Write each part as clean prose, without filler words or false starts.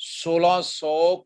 1600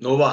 NOVA,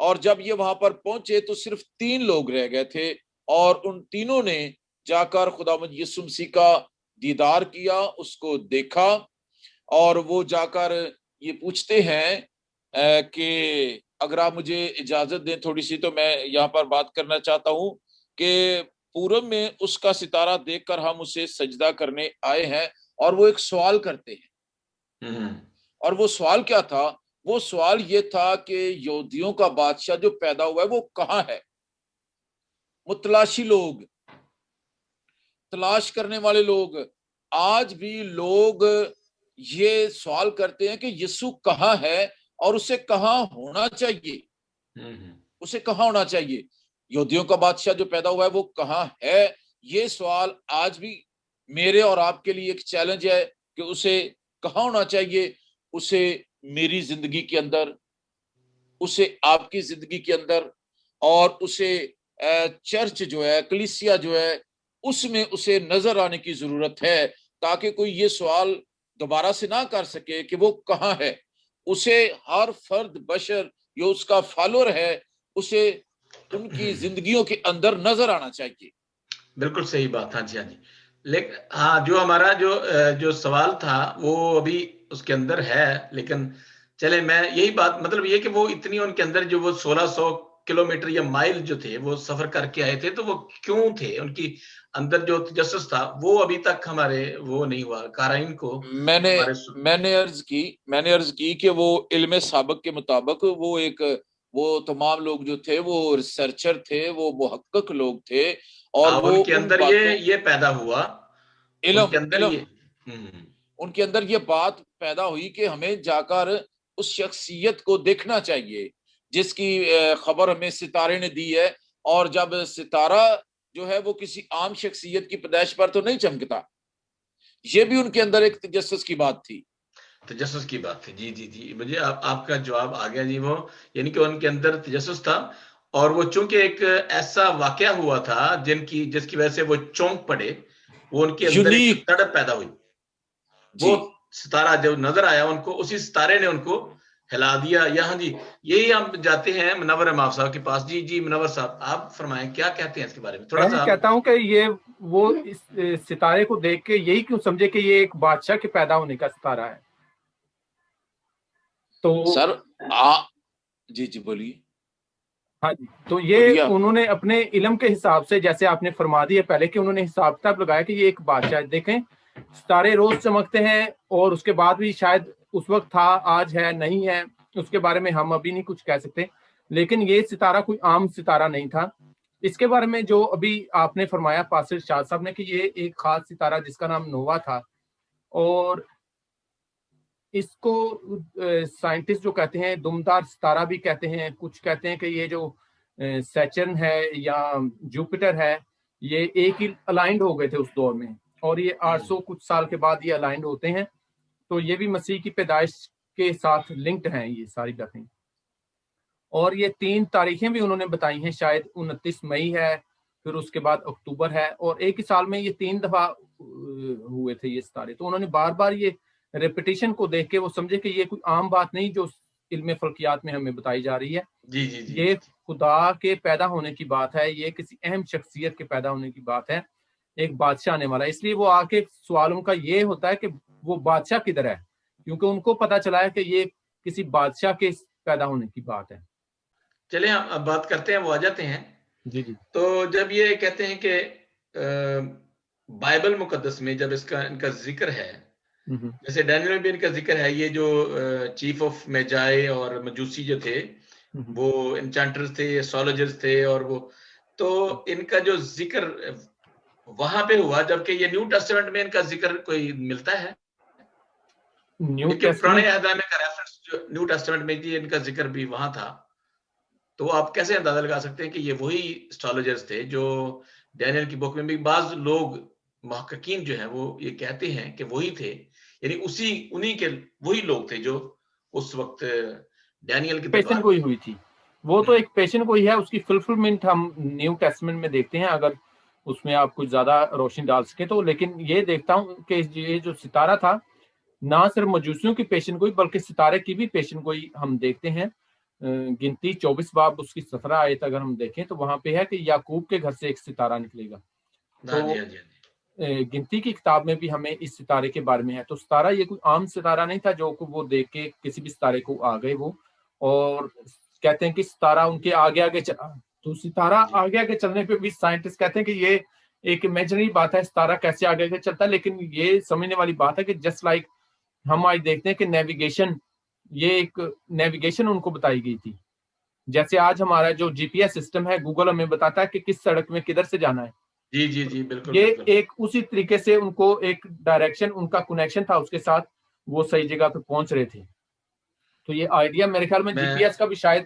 اور جب یہ وہاں پر پہنچے تو صرف 3 لوگ رہ گئے تھے، اور ان تینوں نے جا کر خداوند یسوع مسیح کا دیدار کیا، اس کو دیکھا، اور وہ جا کر یہ پوچھتے ہیں کہ اگر آپ مجھے اجازت دیں تھوڑی سی، تو میں یہاں پر بات کرنا چاہتا ہوں کہ پورب میں اس کا ستارہ دیکھ کر ہم اسے سجدہ کرنے آئے ہیں، اور وہ ایک سوال کرتے ہیں۔ اور وہ سوال کیا تھا؟ وہ سوال یہ تھا کہ یہودیوں کا بادشاہ جو پیدا ہوا ہے وہ کہاں ہے؟ متلاشی لوگ، تلاش کرنے والے لوگ، آج بھی لوگ یہ سوال کرتے ہیں کہ یسوع کہاں ہے اور اسے کہاں ہونا چاہیے، اسے کہاں ہونا چاہیے۔ یہودیوں کا بادشاہ جو پیدا ہوا ہے وہ کہاں ہے؟ یہ سوال آج بھی میرے اور آپ کے لیے ایک چیلنج ہے کہ اسے کہاں ہونا چاہیے۔ اسے میری زندگی کے اندر، اسے آپ کی زندگی کے اندر، اور اسے چرچ جو ہے، کلیسیا جو ہے، اس میں اسے نظر آنے کی ضرورت ہے، تاکہ کوئی یہ سوال دوبارہ سے نہ کر سکے کہ وہ کہاں ہے۔ اسے ہر فرد بشر جو اس کا فالوور ہے، اسے ان کی زندگیوں کے اندر نظر آنا چاہیے۔ بالکل صحیح بات، ہاں جی، ہاں جی۔ لیکن ہاں، جو ہمارا جو سوال تھا وہ ابھی اس کے اندر ہے، لیکن چلے میں یہی بات، مطلب یہ کہ وہ اتنی ان کے اندر جو وہ 1600 کلومیٹر یا مائل جو تھے وہ سفر کر کے آئے تھے، تو وہ کیوں تھے؟ ان کی اندر جو تجسس تھا وہ ابھی تک ہمارے وہ نہیں ہوا قارئین کو میں نے عرض کی کہ وہ علم سابق کے مطابق وہ تمام لوگ جو تھے وہ ریسرچر تھے، وہ محقق لوگ تھے، اور وہ ان کے اندر یہ پیدا ہوا، ان کے اندر ان کے اندر یہ بات پیدا ہوئی کہ ہمیں جا کر اس شخصیت کو دیکھنا چاہیے جس کی خبر ہمیں ستارے نے دی ہے، اور جب ستارہ جو ہے وہ کسی عام شخصیت کی پیدائش پر تو نہیں چمکتا۔ یہ بھی ان کے اندر ایک تجسس کی بات تھی، تجسس کی بات تھی۔ جی جی جی، مجھے آپ کا جواب آ گیا جی۔ وہ یعنی کہ ان کے اندر تجسس تھا، اور وہ چونکہ ایک ایسا واقعہ ہوا تھا جس کی وجہ سے وہ چونک پڑے، وہ ان کے اندر ایک تڑپ پیدا ہوئی۔ وہ ستارہ جو نظر آیا ان کو، اسی ستارے نے ان کو ہلا دیا۔ یہاں جی یہی ہم جاتے ہیں منور امام صاحب کے پاس۔ جی جی منور صاحب، آپ فرمائیں کیا کہتے ہیں اس کے بارے میں تھوڑا سا۔ میں کہتا ہوں کہ یہ وہ اس ستارے کو دیکھ کے یہی کیوں سمجھے کہ یہ ایک بادشاہ کے پیدا ہونے کا ستارہ ہے؟ تو سر جی بولیے۔ ہاں جی، تو یہ انہوں نے اپنے علم کے حساب سے، جیسے آپ نے فرما دیا پہلے کہ انہوں نے حساب کتاب لگایا کہ یہ ایک بادشاہ ہے۔ دیکھیں ستارے روز چمکتے ہیں، اور اس کے بعد بھی شاید اس وقت تھا، آج ہے نہیں ہے، اس کے بارے میں ہم ابھی نہیں کچھ کہہ سکتے، لیکن یہ ستارہ کوئی عام ستارہ نہیں تھا۔ اس کے بارے میں جو ابھی آپ نے فرمایا پاسٹر شاہ صاحب نے کہ یہ ایک خاص ستارہ جس کا نام نووا تھا، اور اس کو سائنٹسٹ جو کہتے ہیں دمدار ستارہ بھی کہتے ہیں، کچھ کہتے ہیں کہ یہ جو سیچرن ہے یا جوپیٹر ہے یہ ایک ہی الائنڈ ہو گئے تھے اس دور میں، اور یہ 800 کچھ سال کے بعد یہ الائنڈ ہوتے ہیں، تو یہ بھی مسیح کی پیدائش کے ساتھ لنکڈ ہیں یہ ساری باتیں۔ اور یہ 3 تاریخیں بھی انہوں نے بتائی ہیں، شاید 29 مئی ہے، پھر اس کے بعد اکتوبر ہے، اور ایک ہی سال میں یہ 3 دفعہ ہوئے تھے یہ ستارے۔ تو انہوں نے بار بار یہ ریپیٹیشن کو دیکھ کے وہ سمجھے کہ یہ کوئی عام بات نہیں جو علم فلکیات میں ہمیں بتائی جا رہی ہے، جی جی جی، یہ خدا کے پیدا ہونے کی بات ہے، یہ کسی اہم شخصیت کے پیدا ہونے کی بات ہے، ایک بادشاہ آنے والا۔ اس لیے وہ آ کے سوالوں کا یہ ہوتا ہے کہ وہ بادشاہ کدھر ہے، کیونکہ ان کو پتا چلا ہے کہ یہ کسی بادشاہ کے پیدا ہونے کی بات ہے۔ چلیں ہم اب بات کرتے ہیں، وہ آ جاتے ہیں۔ جی جی، تو جب یہ کہتے ہیں کہ بائبل مقدس میں جب ان کا ذکر ہے، جیسے ڈینیل میں بھی ان کا ذکر ہے، یہ جو چیف آف میجائے اور مجوسی جو تھے وہ انچانٹرز تھے، ایسٹرولوجرز تھے، اور وہ تو ان کا جو ذکر وہاں پہ ہوا، جبکہ یہ نیو ٹیسٹمنٹ میں ان کا ذکر کوئی ملتا ہے؟ پرانے عہد میں کا ریفرنس جو نیو ٹیسٹمنٹ میں جی ان کا ذکر بھی وہاں تھا، تو آپ کیسے اندازہ لگا سکتے ہیں کہ یہ وہی اسٹرالوجرز تھے جو ڈینیل کی بک میں بھی بعض لوگ محققین جو ہیں وہ یہ کہتے ہیں کہ وہی تھے، یعنی انہی کے وہی لوگ تھے جو اس وقت ڈینیل کی پیشن گوئی ہوئی تھی۔ وہ تو ایک پیشن گوئی ہے، اس کی فلفلمنٹ ہم نیو ٹیسٹمنٹ میں دیکھتے ہیں، اگر اس میں آپ کچھ زیادہ روشنی ڈال سکیں تو۔ لیکن یہ دیکھتا ہوں کہ یہ جو ستارہ تھا نہ صرف مجوسیوں کی پیشن گوئی بلکہ ستارے کی بھی پیشن گوئی ہم دیکھتے ہیں۔ گنتی 24 باب اس کی 17 آیت اگر ہم دیکھیں تو وہاں پہ ہے کہ یعقوب کے گھر سے ایک ستارہ نکلے گا. تو گنتی کی کتاب میں بھی ہمیں اس ستارے کے بارے میں ہے. تو ستارہ یہ کوئی عام ستارہ نہیں تھا جو وہ دیکھ کے کسی بھی ستارے کو آ گئے وہ, اور کہتے ہیں کہ ستارہ ان کے آگے آگے چلا. تو ستارہ آگے آگے چلنے پہ بھی سائنٹسٹ کہتے ہیں کہ یہ ایک امیجنری بات ہے, ستارہ کیسے آگے آگے چلتا ہے, لیکن یہ سمجھنے والی بات ہے کہ جسٹ لائک ہم آج دیکھتے ہیں کہ نیویگیشن, یہ ایک نیویگیشن ان کو بتائی گئی تھی. جیسے آج ہمارا جو جی پی ایس سسٹم ہے, گوگل ہمیں بتاتا ہے کہ کس سڑک میں کدھر سے جانا ہے. جی جی جی بالکل. یہ ایک اسی طریقے سے ان کو ایک ڈائریکشن, ان کا کنیکشن تھا اس کے ساتھ, وہ صحیح جگہ پہ پہنچ رہے تھے. تو یہ آئیڈیا میرے خیال میں جی پی ایس کا بھی شاید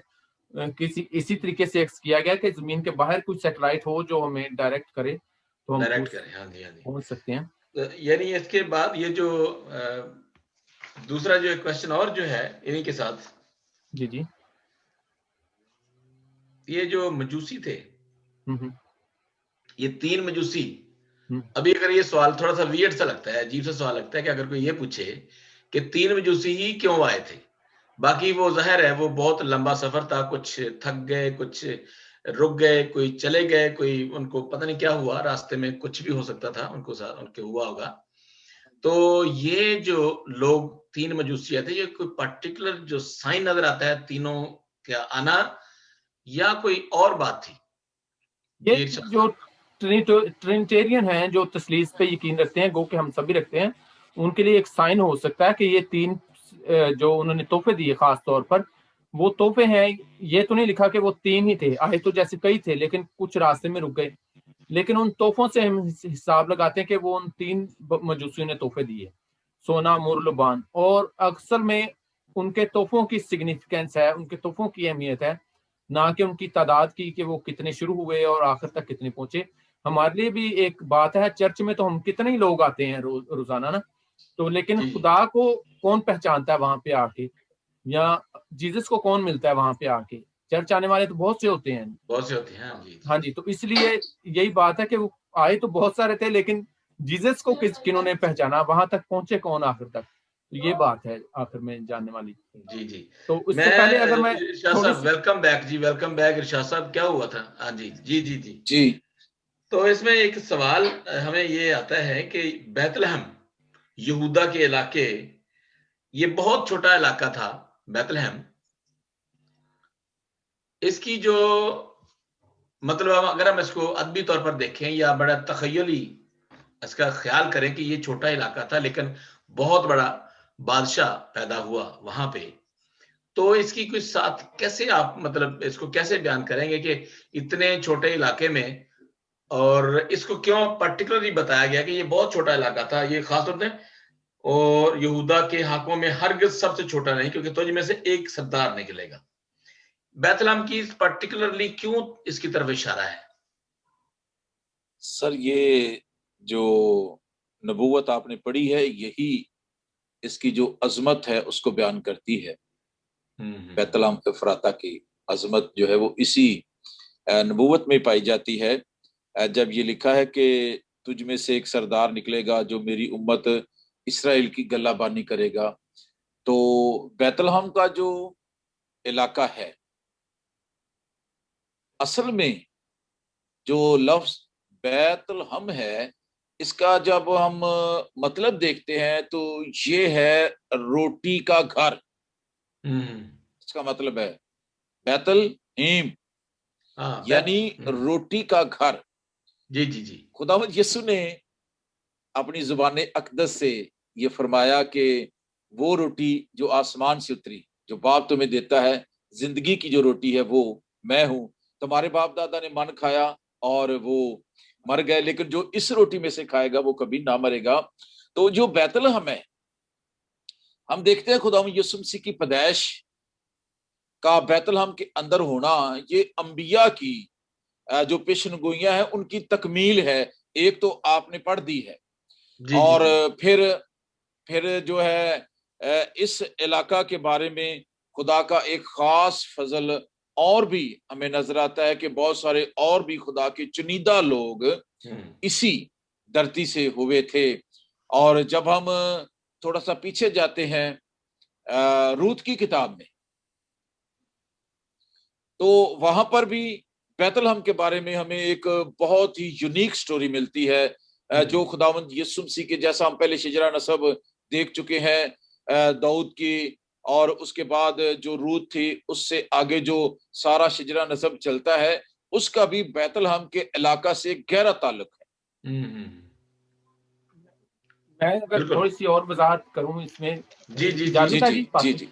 اسی طریقے سے کیا گیا کہ زمین کے باہر کوئی سیٹلائٹ ہو جو ہمیں ڈائریکٹ کرے تو ہم پہنچ سکتے ہیں. یعنی اس کے بعد یہ جو دوسرا جو کوشچن اور جو ہے انہی کے ساتھ, جی جی, یہ جو مجوسی تھے, یہ 3 مجوسی, ابھی اگر یہ سوال تھوڑا سا ویئرڈ سا لگتا ہے, عجیب سا سوال لگتا ہے کہ اگر کوئی یہ پوچھے کہ 3 مجوسی ہی کیوں آئے تھے, باقی وہ ظاہر ہے وہ بہت لمبا سفر تھا, کچھ تھک گئے, کچھ رک گئے, کوئی چلے گئے, کوئی ان کو پتہ نہیں کیا ہوا راستے میں, کچھ بھی ہو سکتا تھا ان کو, ان کے ہوا ہوگا. تو یہ جو لوگ 3 مجوسی تھے, یہ کوئی پرٹیکولر جو سائن نظر آتا ہے تینوں کا آنا, یا کوئی اور بات تھی؟ یہ جو ٹرینیٹیرین ہیں, جو تثلیث پہ یقین رکھتے ہیں, گو کہ ہم سبھی رکھتے ہیں, ان کے لیے ایک سائن ہو سکتا ہے کہ یہ 3 جو انہوں نے تحفے دیے خاص طور پر, وہ تحفے ہیں. یہ تو نہیں لکھا کہ وہ 3 ہی تھے, آئے تو جیسے کئی تھے لیکن کچھ راستے میں رک گئے, لیکن ان تحفوں سے ہم حساب لگاتے ہیں کہ وہ ان 3 مجوسیوں نے تحفے دیے, سونا, مور, لبان. اور اکثر میں ان کے تحفوں کی سگنیفیکینس ہے, ان کے تحفوں کی اہمیت ہے, نہ کہ ان کی تعداد کی کہ وہ کتنے شروع ہوئے اور آخر تک کتنے پہنچے. ہمارے لیے بھی ایک بات ہے, چرچ میں تو ہم کتنے ہی لوگ آتے ہیں روزانہ نا, تو لیکن خدا کو کون پہچانتا ہے وہاں پہ آ کے, یا جیزس کو کون ملتا ہے وہاں پہ آ کے؟ چرچ آنے والے تو بہت سے ہوتے ہیں, ہاں جی. تو اس لیے یہی بات ہے کہ وہ آئے تو بہت سارے تھے, لیکن جیزس کو کنہوں نے پہچانا, وہاں تک پہنچے کون آخر تک, تو یہ بات ہے آخر میں جاننے والی. جی جی, تو اس سے پہلے اگر میں ویلکم بیک جی, ویلکم بیک ارشاد صاحب, کیا ہوا تھا؟ ہاں جی جی جی جی جی. تو اس میں ایک سوال ہمیں یہ آتا ہے کہ بیت لحم یہودا کے علاقے, یہ بہت چھوٹا علاقہ تھا بیت لحم. اس کی جو مطلب اگر ہم اس کو ادبی طور پر دیکھیں یا بڑا تخیلی اس کا خیال کریں کہ یہ چھوٹا علاقہ تھا لیکن بہت بڑا بادشاہ پیدا ہوا وہاں پہ, تو اس کی کوئی ساتھ کیسے آپ مطلب اس کو کیسے بیان کریں گے کہ اتنے چھوٹے علاقے میں, اور اس کو کیوں پرٹیکولرلی بتایا گیا کہ یہ بہت چھوٹا علاقہ تھا, یہ خاص طور پہ, اور یہودا کے حاکموں میں ہرگز سب سے چھوٹا نہیں, کیونکہ تجھ میں سے ایک سردار نکلے گا. بیت لحم کی پرٹیکولرلی کیوں اس کی طرف اشارہ ہے؟ سر یہ جو نبوت آپ نے پڑھی ہے, یہی اس کی جو عظمت ہے اس کو بیان کرتی ہے. بیت لحم افراطہ کی عظمت جو ہے وہ اسی نبوت میں پائی جاتی ہے, جب یہ لکھا ہے کہ تجھ میں سے ایک سردار نکلے گا جو میری امت اسرائیل کی گلہ بانی کرے گا. تو بیت لحم کا جو علاقہ ہے, اصل میں جو لفظ بیت لحم ہے, اس کا جب ہم مطلب دیکھتے ہیں تو یہ ہے روٹی کا گھر. اس کا مطلب ہے بیت الحیم, یعنی روٹی کا گھر. جی جی جی. خداوند یسوع نے اپنی زبان اقدس سے یہ فرمایا کہ وہ روٹی جو آسمان سے اتری, جو باپ تمہیں دیتا ہے, زندگی کی جو روٹی ہے وہ میں ہوں. تمہارے باپ دادا نے من کھایا اور وہ مر گئے, لیکن جو اس روٹی میں سے کھائے گا وہ کبھی نہ مرے گا. تو جو بیت لحم ہے, ہم دیکھتے ہیں خداوند یسوع مسیح کی پیدائش کا بیت لحم کے اندر ہونا, یہ انبیاء کی جو پیشن گوئیاں ہیں ان کی تکمیل ہے. ایک تو آپ نے پڑھ دی ہے, اور پھر جو ہے اس علاقہ کے بارے میں خدا کا ایک خاص فضل اور بھی ہمیں نظر آتا ہے کہ بہت سارے اور بھی خدا کے چنیدہ لوگ اسی دھرتی سے ہوئے تھے. اور جب ہم تھوڑا سا پیچھے جاتے ہیں روت کی کتاب میں, تو وہاں پر بھی بیت الحم کے بارے میں ہمیں ایک بہت ہی یونیک سٹوری ملتی ہے جو خداوند یسوع مسیح کے، جیسا ہم پہلے شجرہ نسب دیکھ چکے ہیں داؤد کی، اور اس کے بعد جو روت تھی، اس سے آگے جو سارا شجرہ نسب چلتا ہے، اس کا بھی بیت الحم کے علاقہ سے گہرا تعلق ہے۔ میں اگر تھوڑی سی اور وضاحت کروں اس میں، جی جی اجازت ہے؟ جی جی جی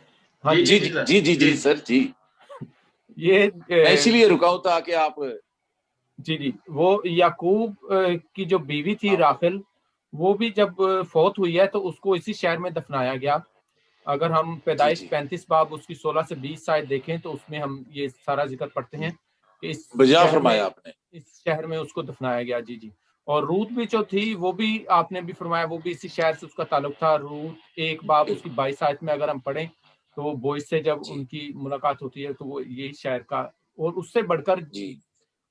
ہاں جی جی جی جی سر جی، یہ میں اسی لیے رکا ہوں تاکہ آپ جی وہ یعقوب کی جو بیوی تھی راخل، وہ بھی جب فوت ہوئی ہے تو اس کو اسی شہر میں دفنایا گیا۔ اگر ہم پیدائش 35 باب اس کی 16 سے 20 آیت دیکھیں تو اس میں ہم یہ سارا ذکر پڑھتے ہیں کہ اس بجا شہر میں فرمایا آپ نے، اس شہر میں اس کو دفنایا گیا۔ جی اور روت بھی جو تھی وہ بھی آپ نے بھی فرمایا وہ بھی اسی شہر سے اس کا تعلق تھا۔ روت 1 باب اس کی 22 آیت میں اگر ہم پڑھیں تو وہ بوئز سے جب ان کی ملاقات ہوتی ہے تو وہ یہی شہر کا، اور اس سے بڑھ کر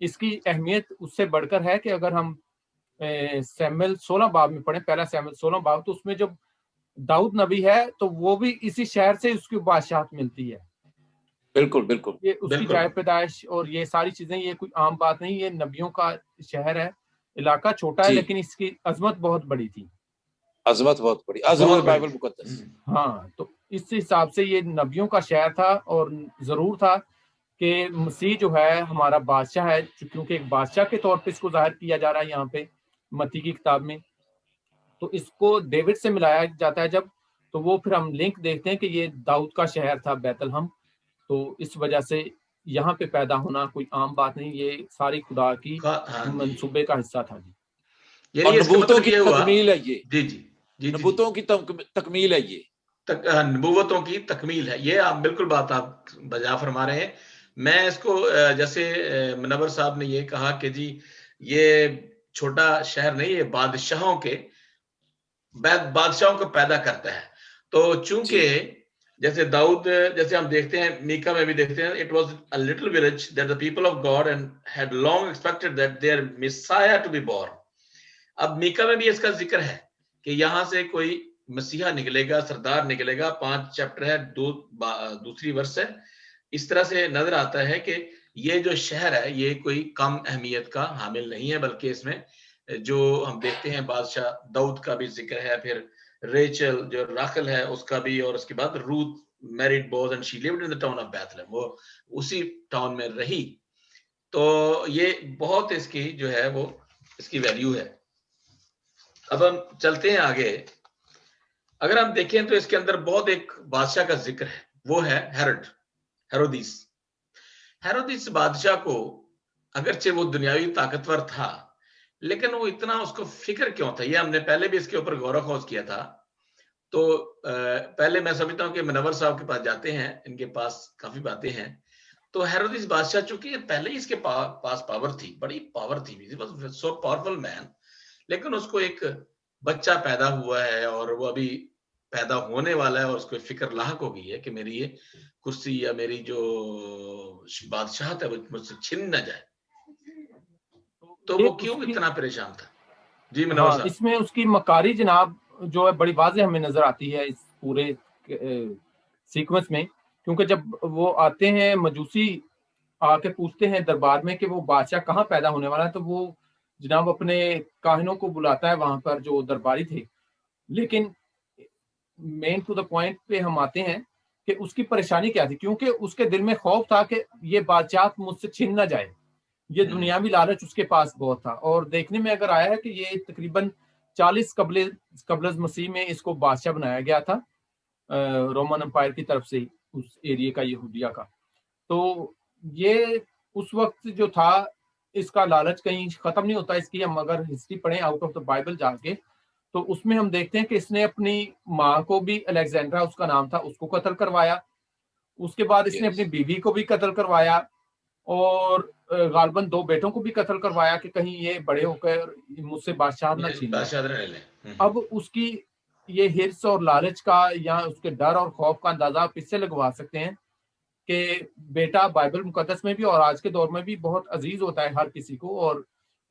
اس کی اہمیت اس سے بڑھ کر ہے کہ اگر ہم سیموئیل 16 باب میں پڑھیں، پہلا سیموئیل 16 باب، تو اس میں جب داؤد نبی ہے تو وہ بھی اسی شہر سے اس کی بادشاہت ملتی ہے۔ بالکل بالکل، یہ اس کی جائے پیدائش اور یہ ساری چیزیں، یہ کوئی عام بات نہیں، یہ نبیوں کا شہر ہے۔ علاقہ چھوٹا ہے لیکن اس کی عظمت بہت بڑی تھی، عظمت بہت بڑی، عظمت بائبل مقدس۔ ہاں، تو اس حساب سے یہ نبیوں کا شہر تھا، اور ضرور تھا کہ مسیح جو ہے ہمارا بادشاہ ہے، کیونکہ ایک بادشاہ کے طور پہ اس کو ظاہر کیا جا رہا ہے یہاں پہ متی کی کتاب میں، تو اس کو ڈیوڈ سے ملایا جاتا ہے جب، تو وہ پھر ہم لنک دیکھتے ہیں کہ یہ داؤد کا شہر تھا بیت الحم، تو اس وجہ سے یہاں پہ پیدا ہونا کوئی عام بات نہیں، یہ ساری خدا کی منصوبے کا حصہ تھا۔ جی، اور نبوتوں کی تکمیل ہے یہ، جی نبوتوں کی تکمیل ہے یہ، نبوتوں کی تکمیل ہے یہ، آپ بالکل بات آپ بجا فرما رہے ہیں۔ میں اس کو جیسے منور صاحب نے یہ کہا کہ جی یہ چھوٹا شہر نہیں، یہ بادشاہوں کو پیدا کرتا ہے، تو چونکہ جیسے داؤد، جیسے ہم دیکھتے ہیں میکا میں بھی دیکھتے ہیں، it was a little village that the people of God and had long expected that their Messiah to be born۔ اب میکا میں بھی اس کا ذکر ہے کہ یہاں سے کوئی مسیحا نکلے گا، سردار نکلے گا، 5 چیپٹر ہے، دوسری ورس ہے۔ اس طرح سے نظر آتا ہے کہ یہ جو شہر ہے یہ کوئی کم اہمیت کا حامل نہیں ہے، بلکہ اس میں جو ہم دیکھتے ہیں بادشاہ داؤد کا بھی ذکر ہے، پھر ریچل جو راخل ہے اس کا بھی، اور اس کے بعد Ruth married Boaz and she lived in the town of Bethlehem, وہ اسی ٹاؤن میں رہی۔ تو یہ بہت اس کی جو ہے وہ اس کی ویلیو ہے۔ اب ہم چلتے ہیں آگے، اگر ہم دیکھیں تو اس کے اندر بہت ایک بادشاہ کا ذکر ہے، وہ ہے ہیرودیس بادشاہ کو، اگرچہ وہ دنیاوی طاقتور تھا لیکن وہ اتنا اس کو فکر کیوں تھا، یہ ہم نے پہلے بھی اس کے اوپر غور و خوض کیا تھا۔ تو پہلے میں سمجھتا ہوں کہ منور صاحب کے پاس جاتے ہیں، ان کے پاس کافی باتیں ہیں۔ تو ہیرودیس بادشاہ چونکہ پہلے ہی اس کے پاس پاور تھی، بڑی پاور تھی، سو پاورفل مین، لیکن اس کو ایک بچہ پیدا ہوا ہے اور وہ ابھی پیدا ہونے والا ہے، اور اس کو فکر لاحق ہو گئی ہے کہ میری یہ کرسی یا میری جو بادشاہت ہے وہ مجھ سے چھن نہ جائے، تو وہ کیوں اتنا پریشان تھا؟ جی منور صاحب۔ اس میں اس کی مکاری جناب جو ہے بڑی واضح ہمیں نظر آتی ہے اس پورے سیکوینس میں، کیونکہ جب وہ آتے ہیں مجوسی آ کے پوچھتے ہیں دربار میں کہ وہ بادشاہ کہاں پیدا ہونے والا ہے، تو وہ جناب اپنے کاہنوں کو بلاتا ہے وہاں پر جو درباری تھے، لیکن مین ٹو دا پوائنٹ پہ ہم آتے ہیں کہ اس کی پریشانی کیا تھی، کیونکہ اس کے دل میں خوف تھا کہ یہ بادشاہت مجھ سے چھن نہ جائے، یہ دنیاوی لالچ اس کے پاس بہت تھا، اور دیکھنے میں اگر آیا ہے کہ یہ تقریباً 40 قبل از مسیح میں اس کو بادشاہ بنایا گیا تھا رومن امپائر کی طرف سے اس ایریے کا، یہودیہ کا۔ تو یہ اس وقت جو تھا اس کا لالچ کہیں ختم نہیں ہوتا اس کی، ہم اگر ہسٹری پڑھیں آؤٹ آف دا بائبل جا کے تو اس میں ہم دیکھتے ہیں کہ اس نے اپنی ماں کو بھی، الیگزینڈرا اس کا نام تھا، اس کو قتل کروایا، اس کے بعد اس نے اپنی بیوی کو بھی قتل کروایا، اور غالباً 2 بیٹوں کو بھی قتل کروایا کہ کہیں یہ بڑے ہو کر مجھ سے بادشاہ نہ چھین لیں۔ اب اس کی یہ ہرس اور لالچ کا یا اس کے ڈر اور خوف کا اندازہ آپ اس سے لگوا سکتے ہیں کہ بیٹا بائبل مقدس میں بھی اور آج کے دور میں بھی بہت عزیز ہوتا ہے ہر کسی کو، اور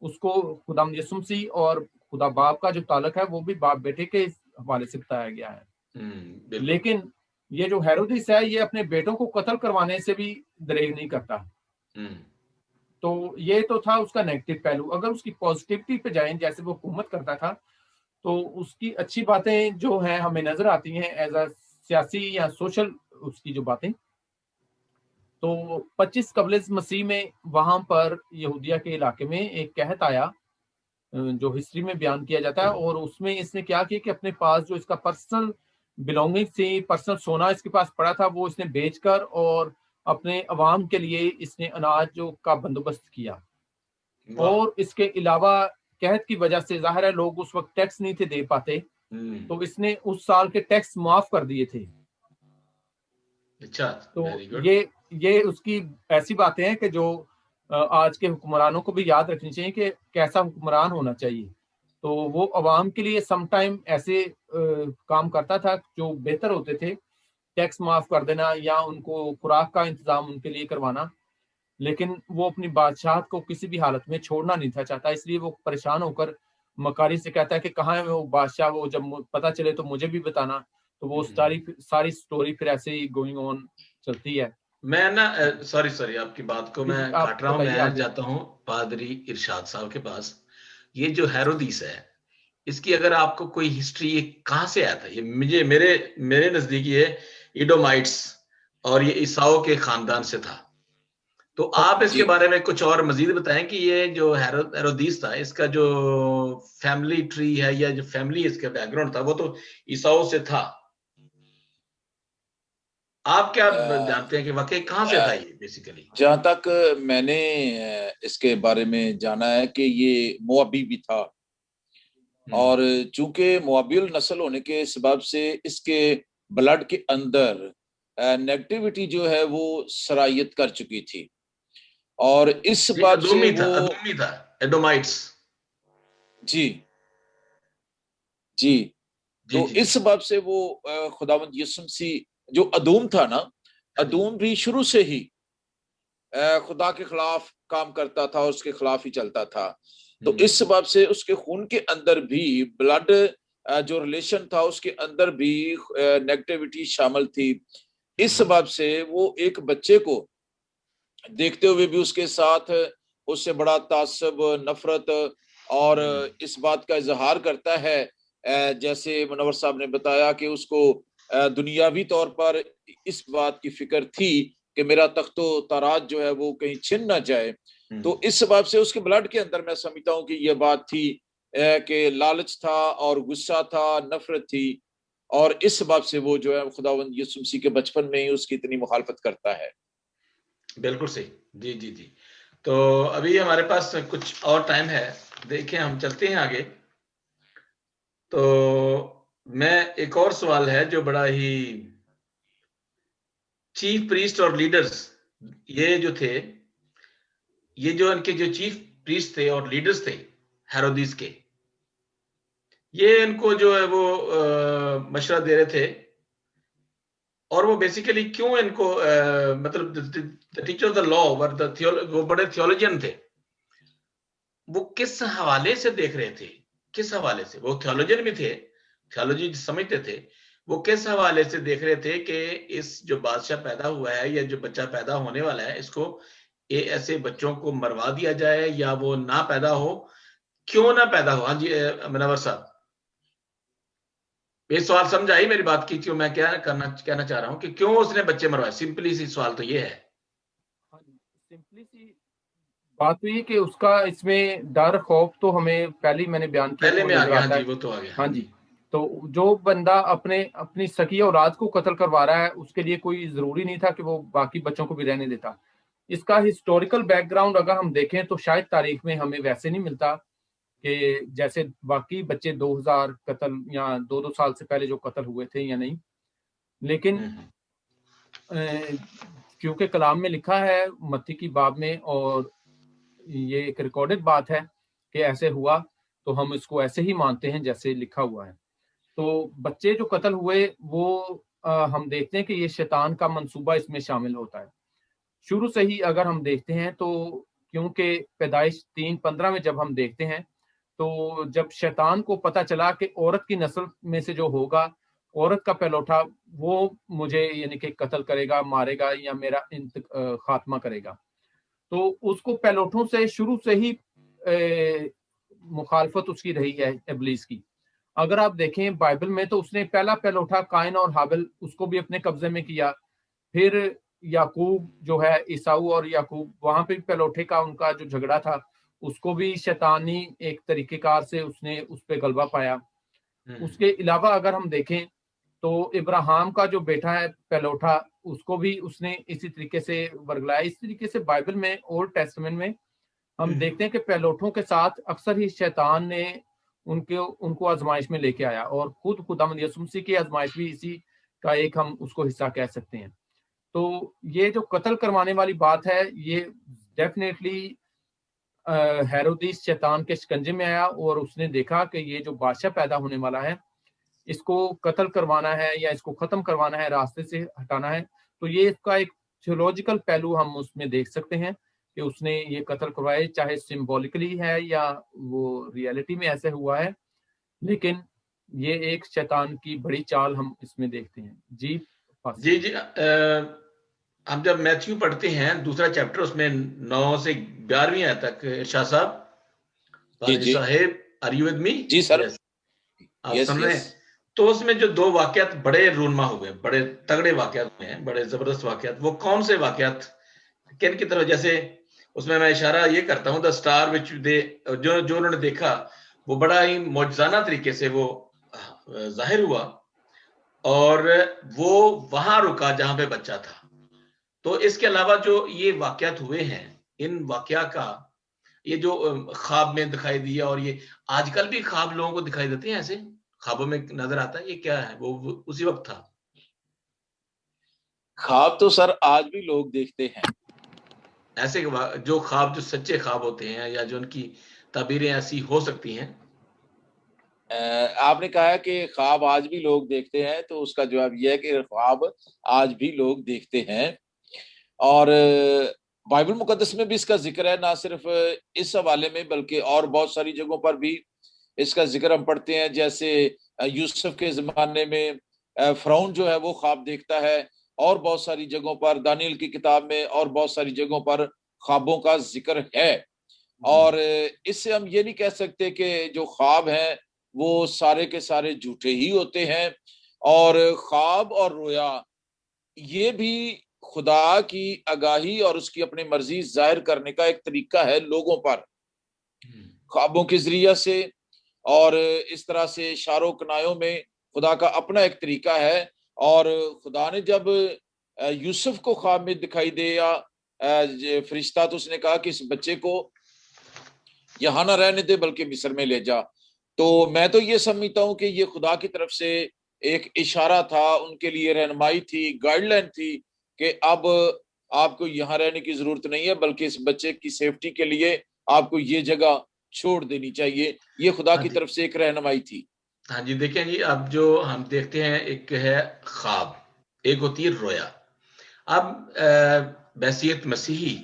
اس کو خدا یسوع مسیح اور خدا باپ کا جو تعلق ہے وہ بھی باپ بیٹے کے حوالے سے بتایا گیا ہے۔ لیکن یہ جو ہیرودیس ہے یہ اپنے بیٹوں کو قتل کروانے سے بھی دریغ نہیں کرتا، تو یہ تو تھا اس کا نیگیٹو پہلو. اگر اس کی پازیٹیوٹی پہ جائیں, جیسے وہ حکومت کرتا تھا, تو اس کی اچھی باتیں جو ہیں ہمیں نظر آتی ہیں ایز اے سیاسی یا سوشل اس کی جو باتیں. تو 25 قبل مسیح میں وہاں پر یہودیہ کے علاقے میں ایک قحط آیا جو ہسٹری میں بیان کیا جاتا ہے, اور اس میں اس نے کیا کیا کہ اپنے پاس جو اس کا پرسنل بلونگنگ تھی, پرسنل سونا اس کے پاس پڑا تھا, وہ اس نے بیچ کر اور اپنے عوام کے لیے اس نے اناج جو کا بندوبست کیا. اور اس کے علاوہ قحط کی وجہ سے ظاہر ہے لوگ اس وقت ٹیکس نہیں تھے دے پاتے, تو اس نے اس سال کے ٹیکس معاف کر دیے تھے. تو یہ اس کی ایسی باتیں ہیں کہ جو آج کے حکمرانوں کو بھی یاد رکھنی چاہیے کہ کیسا حکمران ہونا چاہیے. تو وہ عوام کے لیے سم ٹائم ایسے کام کرتا تھا جو بہتر ہوتے تھے, ٹیکس معاف کر دینا یا ان کو خوراک کا انتظام ان کے لیے کروانا, لیکن وہ اپنی بادشاہت کو کسی بھی حالت میں چھوڑنا نہیں تھا چاہتا. اس لیے وہ پریشان ہو کر مکاری سے کہتا ہے کہ کہاں ہے وہ بادشاہ, وہ جب پتہ چلے تو مجھے بھی بتانا. تو وہ ساری سٹوری پھر ایسے ہی گوئنگ آن چلتی ہے. میں نا سوری آپ کی بات کو میں کاٹ رہا ہوں. میں جاتا ہوں پادری ارشاد صاحب کے پاس. یہ جو ہیرودیس ہے اس کی اگر آپ کو کوئی ہسٹری کہاں سے آیا تھا, یہ مجھے میرے نزدیک یہ ایڈومائٹس اور یہ عیساؤ کے خاندان سے تھا. تو آپ اس کے بارے میں کچھ اور مزید بتائیں کہ یہ جو ہیرودیس تھا اس کا جو فیملی ٹری ہے یا جو فیملی اس کا بیک گراؤنڈ تھا وہ تو عیساؤ سے تھا. آپ کیا جانتے ہیں کہ واقعی کہاں سے تھا یہ بیسیکلی؟ جہاں تک میں نے اس کے بارے میں جانا ہے کہ یہ موابی بھی تھا, اور چونکہ موابی النسل ہونے کے سبب سے اس کے بلڈ کے اندر نیگیٹیوٹی جو ہے وہ سرایت کر چکی تھی, اور اس سبب سے وہ ایڈومائٹس. جی تو اس سبب سے وہ خداوند یسوع مسیح جو ادوم تھا نا, ادوم بھی شروع سے ہی خدا کے خلاف کام کرتا تھا اور اس کے خلاف ہی چلتا تھا. تو اس سبب سے اس کے خون کے اندر بھی بلڈ جو ریلیشن تھا اس کے اندر بھی نیگیٹیوٹی شامل تھی. اس سبب سے وہ ایک بچے کو دیکھتے ہوئے بھی اس کے ساتھ اس سے بڑا تعصب, نفرت اور اس بات کا اظہار کرتا ہے, جیسے منور صاحب نے بتایا کہ اس کو دنیاوی طور پر اس بات کی فکر تھی کہ میرا تخت و تاراج جو ہے وہ کہیں چھن نہ جائے. تو اس سبب سے اس کے بلڈ کے اندر میں سمجھتا ہوں کہ یہ بات تھی کہ لالچ تھا اور غصہ تھا, نفرت تھی, اور اس سبب سے وہ جو ہے خداوند یسوع مسیح کے بچپن میں ہی اس کی اتنی مخالفت کرتا ہے. بالکل صحیح. جی تو ابھی ہمارے پاس کچھ اور ٹائم ہے, دیکھیں ہم چلتے ہیں آگے. تو میں ایک اور سوال ہے جو بڑا ہی چیف پریسٹ اور لیڈرز یہ جو تھے, یہ جو ان کے جو چیف پریسٹ تھے اور لیڈرز تھے ہیرودیس کے, یہ ان کو جو ہے وہ مشورہ دے رہے تھے, اور وہ بیسیکلی کیوں ان کو مطلب ٹیچر آف دا لا وہ بڑے تھیولوجین تھے, وہ کس حوالے سے دیکھ رہے تھے, کس حوالے سے وہ تھیولوجین بھی تھے, تھیولوجی سمجھتے تھے, وہ کس حوالے سے دیکھ رہے تھے کہ اس جو بادشاہ پیدا ہوا ہے یا جو بچہ پیدا ہونے والا ہے اس کو ایسے بچوں کو مروا دیا جائے یا وہ نہ پیدا ہو, کیوں نہ پیدا ہو. ہاں جی منور صاحب, یہ سوال سمجھ آئی میری بات کی کیوں میں کیا کہنا چاہ رہا ہوں کہ کیوں اس نے بچے مروائے؟ سمپلی سی سوال تو یہ ہے. سمپلی سی بات تو یہ کہ اس کا اس میں ڈر خوف تو ہمیں پہلے میں نے بیان کیا, پہلے میں آ گیا. وہ تو آ گیا. ہاں جی. تو جو بندہ اپنی سکی اولاد کو قتل کروا رہا ہے اس کے لیے کوئی ضروری نہیں تھا کہ وہ باقی بچوں کو بھی رہنے دیتا. اس کا ہسٹوریکل بیک گراؤنڈ اگر ہم دیکھیں تو شاید تاریخ میں ہمیں ویسے نہیں ملتا کہ جیسے باقی بچے 2000 قتل یا 2 سال سے پہلے جو قتل ہوئے تھے یا نہیں, لیکن کیونکہ کلام میں لکھا ہے متی کی باب میں, اور یہ ایک ریکارڈڈ بات ہے کہ ایسے ہوا, تو ہم اس کو ایسے ہی مانتے ہیں جیسے لکھا ہوا ہے. تو بچے جو قتل ہوئے وہ ہم دیکھتے ہیں کہ یہ شیطان کا منصوبہ اس میں شامل ہوتا ہے شروع سے ہی. اگر ہم دیکھتے ہیں تو کیونکہ پیدائش 3:15 میں جب ہم دیکھتے ہیں تو جب شیطان کو پتہ چلا کہ عورت کی نسل میں سے جو ہوگا, عورت کا پہلوٹا, وہ مجھے یعنی کہ قتل کرے گا, مارے گا یا میرا خاتمہ کرے گا, تو اس کو پیلوٹوں سے شروع سے ہی مخالفت اس کی رہی ہے ابلیس کی. اگر آپ دیکھیں بائبل میں تو اس نے پہلا پیلوٹا قائن اور حابل اس کو بھی اپنے قبضے میں کیا. پھر یعقوب جو ہے، عیساؤ اور یعقوب، وہاں پہ پیلوٹے کا ان کا جو جھگڑا تھا اس کو بھی شیطانی ایک طریقہ کار سے اس نے اس پہ غلبہ پایا. اس کے علاوہ اگر ہم دیکھیں تو ابراہیم کا جو بیٹا ہے پیلوٹا، اس کو بھی اس نے اسی طریقے سے ورگلایا. اس طریقے سے بائبل میں اولڈ ٹیسٹمنٹ میں ہم دیکھتے ہیں کہ پیلوٹوں کے ساتھ اکثر ہی شیطان نے ان کو آزمائش میں لے کے آیا، اور خود خداوند یسوع مسیح کی آزمائش بھی اسی کا ایک ہم اس کو حصہ کہہ سکتے ہیں. تو یہ جو قتل کروانے والی بات ہے، یہ ڈیفینیٹلی ہیرودیس شیطان کے شکنجے میں آیا، اور اس نے دیکھا کہ یہ جو بادشاہ پیدا ہونے والا ہے اس کو قتل کروانا ہے یا اس کو ختم کروانا ہے، راستے سے ہٹانا ہے. تو یہ اس کا ایک تھیولوجیکل پہلو ہم اس میں دیکھ سکتے ہیں کہ اس نے یہ قتل کروائے، چاہے سمبولکلی ہے یا وہ ریئلٹی میں ایسے ہوا ہے، لیکن یہ ایک شیطان کی بڑی چال ہم اس میں دیکھتے ہیں. جی جی ہم جب میتھیو پڑھتے ہیں دوسرا چیپٹر، اس میں 9 سے 11ویں آیت تک، ارشاد صاحب، پادری صاحب، آر یو ود می؟ جی سر، آپ سن رہے ہیں؟ تو اس میں جو 2 واقعات بڑے رونما ہوئے، بڑے تگڑے واقعات ہوئے ہیں، بڑے زبردست واقعات، وہ کون سے واقعات، کن کی طرف؟ جیسے اس میں اشارہ یہ کرتا ہوں، دا اسٹار وچ دے، جو انہوں نے دیکھا وہ بڑا ہی معجزانہ طریقے سے وہ ظاہر ہوا، اور وہ وہاں رکا جہاں پہ بچہ تھا. تو اس کے علاوہ جو یہ واقعات ہوئے ہیں، ان واقعات کا یہ جو خواب میں دکھائی دیا، اور یہ آج کل بھی خواب لوگوں کو دکھائی دیتے ہیں، ایسے خوابوں میں نظر آتا ہے، یہ کیا ہے؟ وہ اسی وقت تھا. خواب تو سر آج بھی لوگ دیکھتے ہیں، ایسے جو خواب جو سچے خواب ہوتے ہیں، یا جو ان کی تعبیریں ایسی ہو سکتی ہیں. آپ نے کہا کہ خواب آج بھی لوگ دیکھتے ہیں، تو اس کا جواب یہ ہے کہ خواب آج بھی لوگ دیکھتے ہیں. اور بائبل مقدس میں بھی اس کا ذکر ہے، نہ صرف اس حوالے میں بلکہ اور بہت ساری جگہوں پر بھی اس کا ذکر ہم پڑھتے ہیں. جیسے یوسف کے زمانے میں فرعون جو ہے وہ خواب دیکھتا ہے، اور بہت ساری جگہوں پر دانیل کی کتاب میں اور بہت ساری جگہوں پر خوابوں کا ذکر ہے. اور اس سے ہم یہ نہیں کہہ سکتے کہ جو خواب ہیں وہ سارے کے سارے جھوٹے ہی ہوتے ہیں. اور خواب اور رویا یہ بھی خدا کی آگاہی اور اس کی اپنی مرضی ظاہر کرنے کا ایک طریقہ ہے لوگوں پر، خوابوں کے ذریعے سے. اور اس طرح سے اشاروں کنایوں میں خدا کا اپنا ایک طریقہ ہے. اور خدا نے جب یوسف کو خواب میں دکھائی دیا فرشتہ، تو اس نے کہا کہ اس بچے کو یہاں نہ رہنے دے بلکہ مصر میں لے جا. تو میں تو یہ سمجھتا ہوں کہ یہ خدا کی طرف سے ایک اشارہ تھا، ان کے لیے رہنمائی تھی، گائیڈ لائن تھی کہ اب آپ کو یہاں رہنے کی ضرورت نہیں ہے، بلکہ اس بچے کی سیفٹی کے لیے آپ کو یہ جگہ چھوڑ دینی چاہیے. یہ خدا کی طرف سے ایک رہنمائی تھی. ہاں جی، دیکھیں جی، اب جو ہم دیکھتے ہیں، ایک ہے خواب، ایک ہوتی ہے رویا. اب بحیثیت مسیحی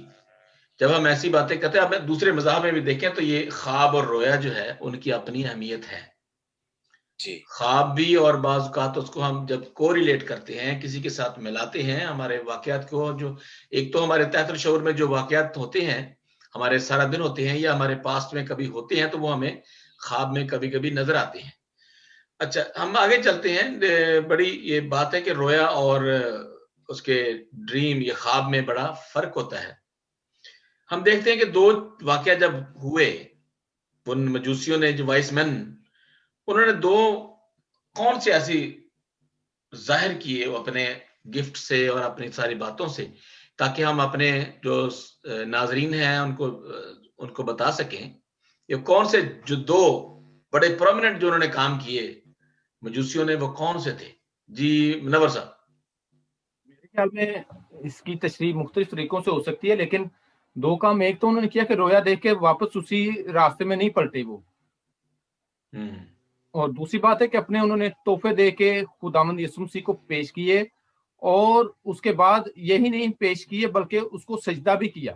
جب ہم ایسی باتیں کرتے ہیں، اب دوسرے مذاہب میں بھی دیکھیں تو یہ خواب اور رویا جو ہے ان کی اپنی اہمیت ہے. جی، خواب بھی، اور بعض اوقات اس کو ہم جب کو ریلیٹ کرتے ہیں، کسی کے ساتھ ملاتے ہیں ہمارے واقعات کو، جو ایک تو ہمارے تحت الشعور میں جو واقعات ہوتے ہیں، ہمارے سارا دن ہوتے ہیں یا ہمارے پاسٹ میں کبھی ہوتے ہیں، تو وہ ہمیں خواب میں کبھی کبھی نظر آتے ہیں. اچھا، ہم آگے چلتے ہیں. بڑی یہ بات ہے کہ رویا اور اس کے ڈریم یا خواب میں بڑا فرق ہوتا ہے. ہم دیکھتے ہیں کہ 2 واقعہ جب ہوئے، ان مجوسیوں نے، جو وائس مین، انہوں نے 2 کون سے ایسی ظاہر کیے وہ اپنے گفٹ سے اور اپنی ساری باتوں سے، تاکہ ہم اپنے جو ناظرین ہیں ان کو بتا سکیں یہ کون سے جو 2 بڑے پرومیننٹ جو انہوں نے کام کیے مجوسیوں نے، وہ کون سے تھے. جی منور صاحب. میرے خیال میں اس کی تشریح مختلف طریقوں سے ہو سکتی ہے، لیکن 2 کام ایک تو انہوں نے کیا کہ رویا دیکھ کے واپس اسی راستے میں نہیں پلٹے وہ، اور دوسری بات ہے کہ اپنے انہوں نے تحفے دے کے خداوند یسوع مسیح کو پیش کیے، اور اس کے بعد یہی نہیں پیش کیے بلکہ اس کو سجدہ بھی کیا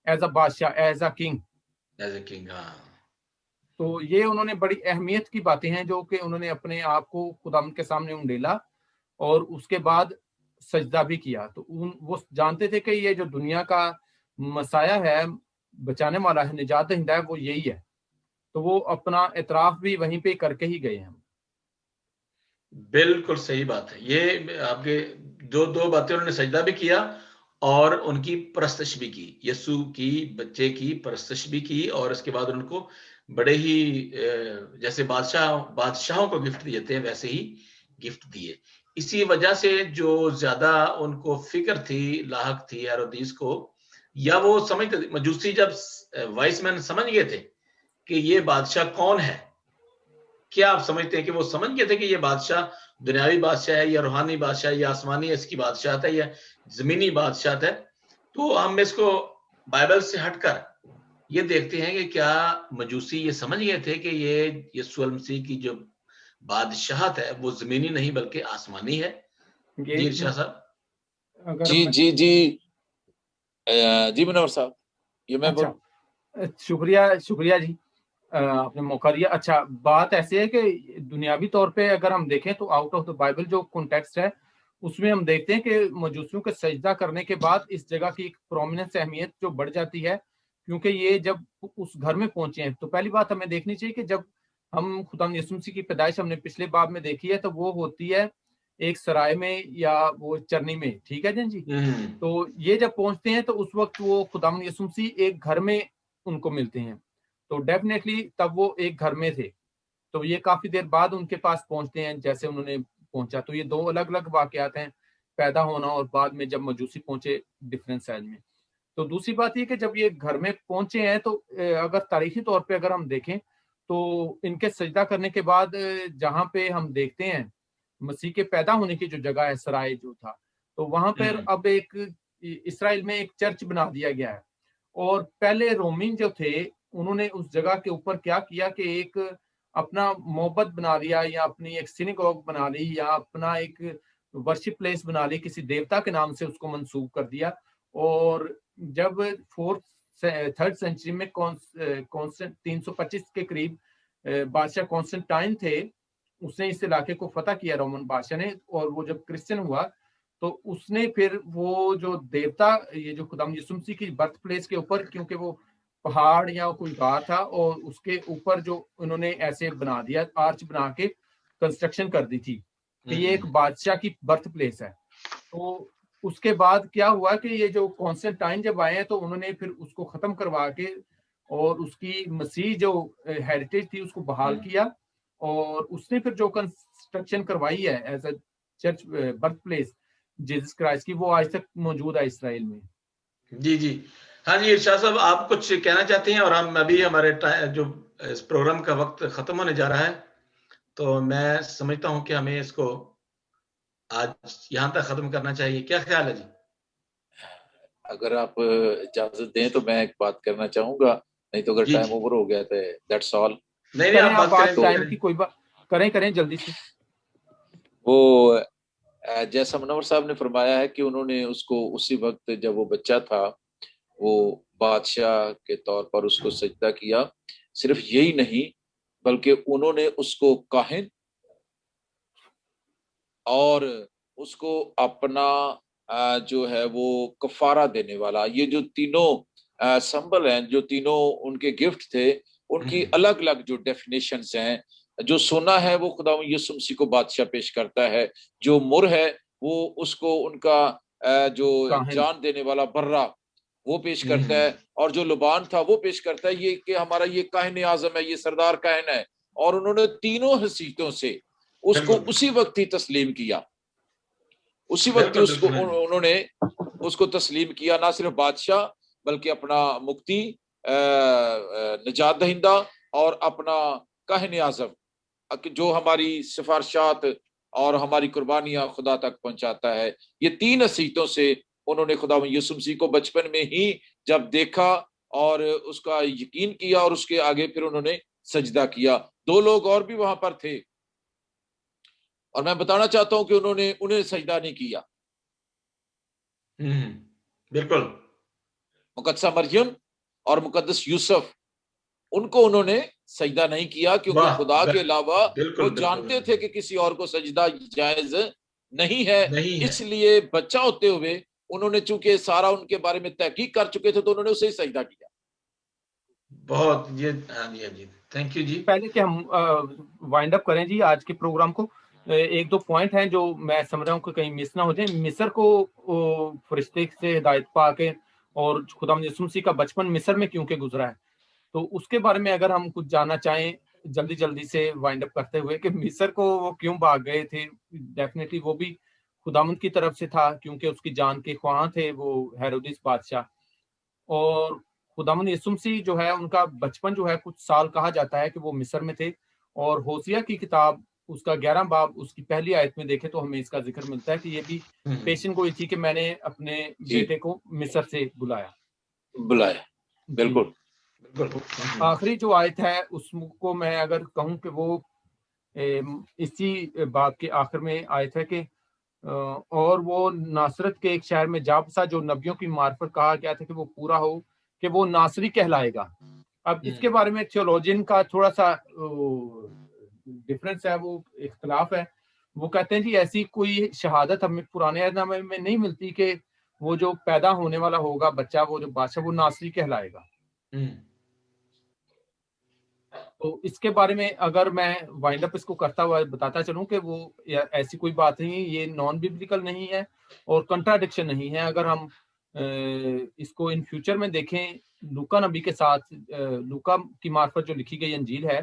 ایز اے بادشاہ، ایز اے کنگ. تو یہ انہوں نے بڑی اہمیت کی باتیں ہیں جو کہ انہوں نے اپنے آپ کو خداوند کے سامنے انڈیلا اور اس کے بعد سجدہ بھی کیا. تو وہ جانتے تھے کہ یہ جو دنیا کا مسایہ ہے, بچانے والا ہے, نجات دہندہ ہے, وہ یہی ہے. تو وہ اپنا اعتراف بھی وہیں پہ کر کے ہی گئے ہیں. بالکل صحیح بات ہے. یہ آپ کے دو باتیں انہوں نے سجدہ بھی کیا اور ان کی پرستش بھی کی, یسوع کی بچے کی پرستش بھی کی, اور اس کے بعد ان کو بڑے ہی جیسے بادشاہوں کو گفٹ دیتے ہیں ویسے ہی گفٹ دیے. اسی وجہ سے جو زیادہ ان کو فکر تھی, لاحق تھی ہیرودیس کو, یا وہ سمجھتے, مجوسی جب وائس مین سمجھ گئے تھے کہ یہ بادشاہ کون ہے, کیا آپ سمجھتے ہیں کہ وہ سمجھ گئے تھے کہ یہ بادشاہ دنیاوی بادشاہ ہے یا روحانی بادشاہ یا آسمانی اس کی بادشاہت ہے یا زمینی بادشاہت ہے؟ تو ہم اس کو بائبل سے ہٹ کر یہ دیکھتے ہیں کہ کیا مجوسی یہ سمجھ گئے تھے کہ یہ یسوع المسیح کی جو بادشاہت ہے وہ زمینی نہیں بلکہ آسمانی ہے؟ جی ارشاد صاحب. جی جی جی جی منور صاحب, یہ میں شکریہ جی, آپ نے موقع دیا. اچھا, بات ایسی ہے کہ دنیاوی طور پہ اگر ہم دیکھیں تو آؤٹ آف دا بائبل جو کانٹیکسٹ ہے اس میں ہم دیکھتے ہیں کہ مجوسیوں کے سجدہ کرنے کے بعد اس جگہ کی ایک پرومیننس اہمیت جو بڑھ جاتی ہے, کیونکہ یہ جب اس گھر میں پہنچے ہیں تو پہلی بات ہمیں دیکھنی چاہیے کہ جب ہم خدا یسوع مسیح کی پیدائش ہم نے پچھلے باب میں دیکھی ہے تو وہ ہوتی ہے ایک سرائے میں یا وہ چرنی میں, ٹھیک ہے جی. تو یہ جب پہنچتے ہیں تو اس وقت وہ خدا یسوع مسیح ایک گھر میں ان کو ملتے ہیں, تو ڈیفینیٹلی تب وہ ایک گھر میں تھے. تو یہ کافی دیر بعد ان کے پاس پہنچتے ہیں جیسے انہوں نے پہنچا. تو یہ دو الگ الگ واقعات ہیں, پیدا ہونا اور بعد میں جب مجوسی پہنچے ڈفرینٹ سائز میں. تو دوسری بات یہ کہ جب یہ گھر میں پہنچے ہیں تو اگر تاریخی طور پہ اگر ہم دیکھیں تو ان کے سجدہ کرنے کے بعد جہاں پہ ہم دیکھتے ہیں مسیح کے پیدا ہونے کی جو جگہ ہے سرائے جو تھا, تو وہاں پر اب ایک اسرائیل میں ایک چرچ بنا دیا گیا ہے. اور پہلے رومین جو تھے انہوں نے اس جگہ کے اوپر کیا کیا کہ ایک اپنا محبت بنا لیا یا اپنی ایک سینیگوگ بنا لی یا اپنا ایک ورشپ پلیس بنا لی, کسی دیوتا کے نام سے اس کو منسوب کر دیا. اور جب 3rd سینچری میں 325 کے قریب بادشاہ کانسٹنٹائن تھے, اس نے اس علاقے کو فتح کیا رومن بادشاہ نے, اور وہ جب کرسچن ہوا تو اس نے پھر وہ جو دیوتا یہ جو خدا یسوع مسیح کی برتھ پلیس کے اوپر, کیونکہ وہ پہاڑ یا کوئی غار تھا اور اس کے اوپر جو انہوں نے ایسے بنا دیا, آرچ بنا کے کنسٹرکشن کر دی تھی کہ یہ ایک بادشاہ کی برتھ پلیس ہے. تو اس کے بعد کیا ہوا کہ یہ جو کانسٹنٹائن جب آئے ہیں تو انہوں نے پھر اس کو ختم کروا کے اور اس کی مسیح جو ہیریٹیج تھی اس کو بحال کیا, اور اس نے پھر جو کنسٹرکشن کروائی ہے as a church birth place Jesus Christ کی, وہ آج تک موجود ہے اسرائیل میں. جی ہاں جی ارشاد صاحب, آپ کچھ کہنا چاہتے ہیں؟ اور ہم ابھی ہمارے جو اس پروگرام کا وقت ختم ہونے جا رہا ہے, تو میں سمجھتا ہوں کہ ہمیں اس کو آج یہاں تک ختم کرنا چاہیے. کیا خیال ہے جی؟ اگر آپ اجازت دیں تو میں ایک بات کرنا چاہوں گا, نہیں تو اگر ٹائم اوور ہو گیا تو دیٹس آل. نہیں آپ بات ٹائم کی کوئی بات کریں جلدی سے. وہ جیسا منور صاحب نے فرمایا ہے کہ انہوں نے اس کو اسی وقت جب وہ بچہ تھا وہ بادشاہ کے طور پر اس کو سجدہ کیا. صرف یہی نہیں بلکہ انہوں نے اس کو کاہن اور اس کو اپنا جو ہے وہ کفارہ دینے والا, یہ جو تینوں سمبل ہیں, جو تینوں ان کے گفٹ تھے, ان کی الگ الگ جو ڈیفینیشنز ہیں. جو سونا ہے وہ خدا یسوع مسیح کو بادشاہ پیش کرتا ہے, جو مر ہے وہ اس کو ان کا جو جان دینے والا برہ وہ پیش کرتا ہے, اور جو لبان تھا وہ پیش کرتا ہے یہ کہ ہمارا یہ کاہن اعظم ہے, یہ سردار کاہن ہے. اور انہوں نے تینوں حیثیتوں سے اس کو اسی وقت ہی تسلیم کیا, اسی وقت اس کو انہوں نے اس کو تسلیم کیا, نہ صرف بادشاہ بلکہ اپنا مکتی, نجات دہندہ اور اپنا کاہن اعظم جو ہماری سفارشات اور ہماری قربانیاں خدا تک پہنچاتا ہے. یہ تین حیثیتوں سے انہوں نے خدا یسوع مسیح کو بچپن میں ہی جب دیکھا اور اس کا یقین کیا اور اس کے آگے پھر انہوں نے سجدہ کیا. دو لوگ اور بھی وہاں پر تھے اور میں بتانا چاہتا ہوں کہ انہیں سجدہ نہیں کیا. بالکل. مقدسہ مریم اور مقدس یوسف, ان کو انہوں نے سجدہ نہیں کیا کیونکہ خدا کے علاوہ وہ جانتے تھے کہ کسی اور کو سجدہ جائز نہیں ہے. اس لیے بچہ ہوتے ہوئے انہوں نے چونکہ سارا ان کے بارے میں تحقیق کر چکے تھے تو انہوں نے اسے ہی سجدہ کیا. بہت جی تھینک یو جی. پہلے کہ ہم وائنڈ اپ کریں جی آج کے پروگرام کو، ایک دو پوائنٹ ہیں جو میں سمجھ رہا ہوں کہ کہیں مس نہ ہو جائیں. مصر کو فرشتے سے ہدایت پا کے اور خدا یسوع مسیح کا بچپن مصر میں کیوں کہ گزرا ہے، تو اس کے بارے میں اگر ہم کچھ جاننا چاہیں جلدی سے وائنڈ اپ کرتے ہوئے کہ مصر کو وہ کیوں بھاگ گئے تھے. ڈیفینیٹلی وہ بھی خداوند کی طرف سے تھا کیونکہ اس کی جان کے خواہاں تھے وہ ہیرودیس بادشاہ. اور خداوند یسوع مسیح جو ہے ان کا بچپن جو ہے کچھ سال کہا جاتا ہے کہ وہ مصر میں تھے. اور ہوسیہ کی کتاب اس کا 11 باب اس کی پہلی آیت میں دیکھے تو ہمیں اس کا ذکر ملتا ہے کہ یہ بھی پیشن گوئی تھی کہ میں نے اپنے بیٹے کو مصر سے بلایا. بالکل. آخری جو آیت ہے اس کو میں اگر کہوں کہ وہ اسی باب کے آخر میں آیت ہے کہ اور وہ ناصرت کے ایک شہر میں جا بسا جو نبیوں کی معرفت کہا گیا تھا کہ وہ پورا ہو کہ وہ ناصری کہلائے گا. اب اس کے بارے میں تھیولوجین کا تھوڑا سا ڈفرنس ہے، وہ اختلاف ہے. وہ کہتے ہیں جی ایسی کوئی شہادت ہمیں پرانے عہد نامے میں نہیں ملتی کہ وہ جو پیدا ہونے والا ہوگا بچہ، وہ جو بادشاہ، وہ ناصری کہلائے گا. تو اس کے بارے میں اگر میں وائنڈ اپ اس کو کرتا ہوا بتاتا چلوں کہ وہ ایسی کوئی بات نہیں، یہ نان بیبلیکل نہیں ہے اور کنٹراڈکشن نہیں ہے. اگر ہم اس کو ان فیوچر میں دیکھیں لوکا نبی کے ساتھ، لوکا کی معرفت جو لکھی گئی انجیل ہے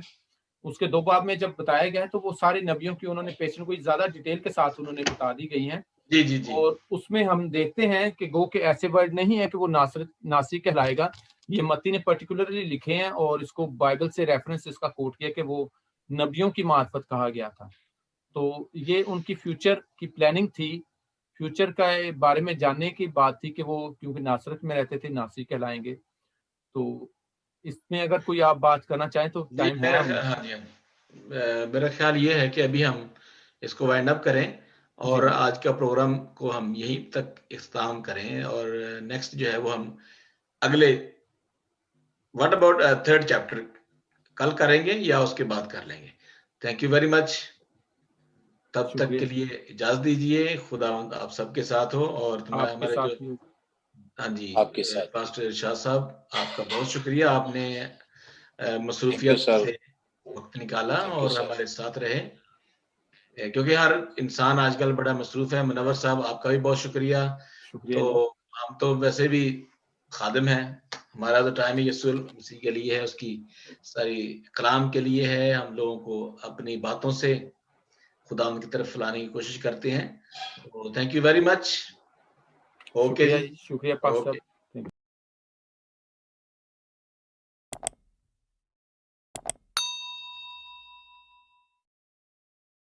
اس کے 2 باب میں جب بتایا گیا ہے تو وہ سارے نبیوں کی انہوں نے پیشن گوئی زیادہ ڈیٹیل کے ساتھ انہوں نے بتا دی گئی ہیں. جی. اور اس میں ہم دیکھتے ہیں کہ گو کے ایسے ورڈ نہیں ہے کہ وہ ناصری کہلائے گا. یہ متی نے پرٹیکولرلی لکھے ہیں اور اس کو بائبل سے ریفرنس اس کا کوٹ کیا کہ وہ نبیوں کی معرفت کہا گیا تھا. تو یہ ان کی فیوچر کی پلاننگ تھی، فیوچر کا بارے میں جاننے کی بات تھی کہ وہ کیونکہ ناصرت میں رہتے تھے ناصری کہلائیں گے. تو اس میں اگر کوئی آپ بات کرنا چاہیں تو ٹائم ہے. میرا خیال یہ ہے کہ ابھی ہم اس کو وائنڈ اپ کریں اور آج کا پروگرام کو ہم یہیں تک اختتام کریں اور نیکسٹ جو ہے وہ ہم اگلے واٹ اباؤٹ 3rd چیپٹر کل کریں گے یا اس کے بعد کر لیں گے. تھینک یو ویری مچ. تب تک کے لیے اجازت دیجیے. خدا آپ سب کے ساتھ ہو. اور ہمارے جو پاسٹر ارشاد صاحب، آپ کا بہت شکریہ. آپ نے مصروفیت سے وقت نکالا اور ہمارے ساتھ رہے کیونکہ ہر انسان آج کل بڑا مصروف ہے. منور صاحب آپ کا بھی بہت شکریہ. تو ہم تو ویسے بھی خادم ہیں، ہمارا تو ٹائم ہی یسوع مسیح کے لیے ہے، اس کی ساری کلام کے لیے ہے. ہم لوگوں کو اپنی باتوں سے خدا ان کی طرف لانے کی کوشش کرتے ہیں. Thank you very much. Okay جی، شکریہ پاک صاحب.